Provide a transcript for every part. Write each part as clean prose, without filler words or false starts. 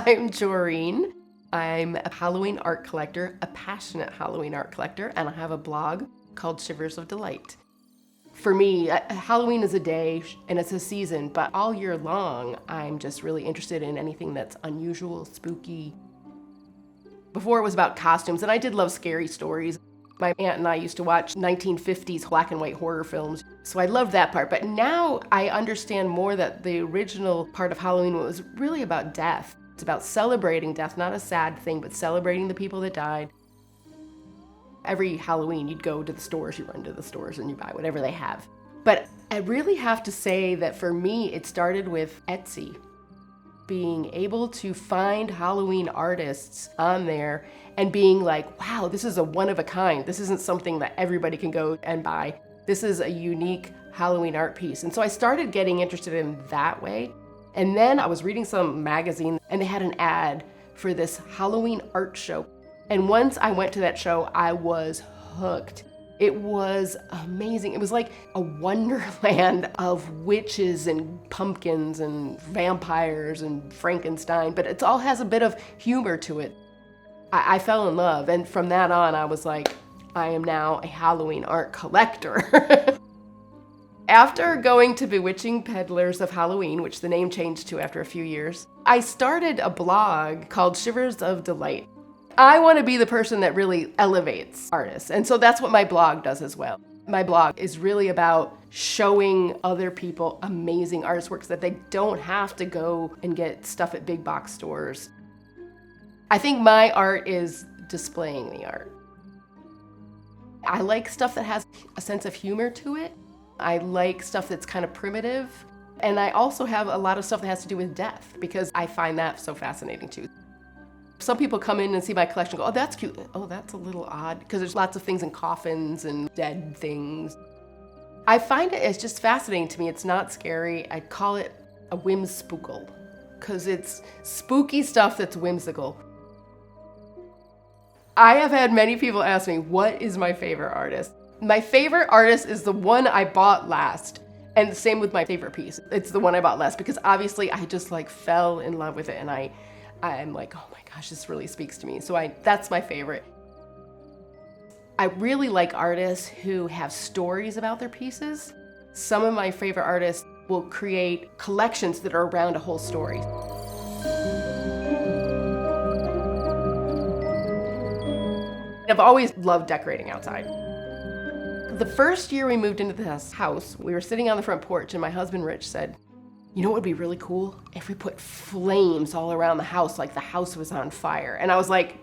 I'm Jorene. I'm a Halloween art collector, a passionate Halloween art collector, and I have a blog called Shivers of Delight. For me, Halloween is a day and it's a season, but all year long, I'm just really interested in anything that's unusual, spooky. Before it was about costumes, and I did love scary stories. My aunt and I used to watch 1950s black and white horror films, so I loved that part. But now I understand more that the original part of Halloween was really about death. It's about celebrating death, not a sad thing, but celebrating the people that died. Every Halloween, you'd go to the stores, you run to the stores and you buy whatever they have. But I really have to say that for me, it started with Etsy. Being able to find Halloween artists on there and being like, wow, this is a one of a kind. This isn't something that everybody can go and buy. This is a unique Halloween art piece. And so I started getting interested in that way. And then I was reading some magazine and they had an ad for this Halloween art show. And once I went to that show, I was hooked. It was amazing. It was like a wonderland of witches and pumpkins and vampires and Frankenstein, but it all has a bit of humor to it. I fell in love, and from that on, I was like, I am now a Halloween art collector. After going to Bewitching Peddlers of Halloween, which the name changed to after a few years, I started a blog called Shivers of Delight. I want to be the person that really elevates artists, and so that's what my blog does as well. My blog is really about showing other people amazing artworks that they don't have to go and get stuff at big box stores. I think my art is displaying the art. I like stuff that has a sense of humor to it. I like stuff that's kind of primitive. And I also have a lot of stuff that has to do with death because I find that so fascinating too. Some people come in and see my collection and go, oh, that's cute. Oh, that's a little odd because there's lots of things in coffins and dead things. I find it as just fascinating to me. It's not scary. I call it a whimspookal because it's spooky stuff that's whimsical. I have had many people ask me, what is my favorite artist? My favorite artist is the one I bought last. And the same with my favorite piece. It's the one I bought last because obviously I just like fell in love with it and I'm like, oh my gosh, this really speaks to me. So that's my favorite. I really like artists who have stories about their pieces. Some of my favorite artists will create collections that are around a whole story. I've always loved decorating outside. The first year we moved into this house, we were sitting on the front porch and my husband Rich said, you know what would be really cool? If we put flames all around the house like the house was on fire. And I was like,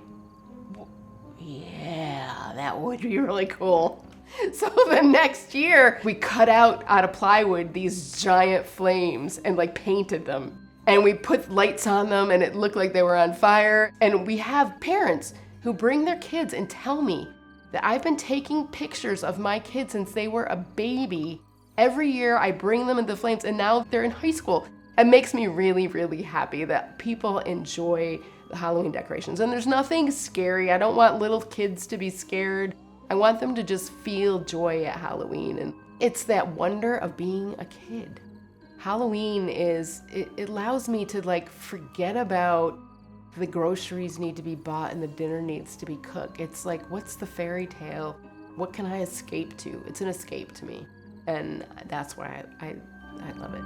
yeah, that would be really cool. So the next year we cut out of plywood these giant flames and like painted them. And we put lights on them and it looked like they were on fire. And we have parents who bring their kids and tell me that I've been taking pictures of my kids since they were a baby. Every year I bring them into flames and now they're in high school. It makes me really, really happy that people enjoy the Halloween decorations. And there's nothing scary. I don't want little kids to be scared. I want them to just feel joy at Halloween. And it's that wonder of being a kid. Halloween it allows me to like forget about the groceries need to be bought and the dinner needs to be cooked. It's like, what's the fairy tale? What can I escape to? It's an escape to me. And that's why I love it.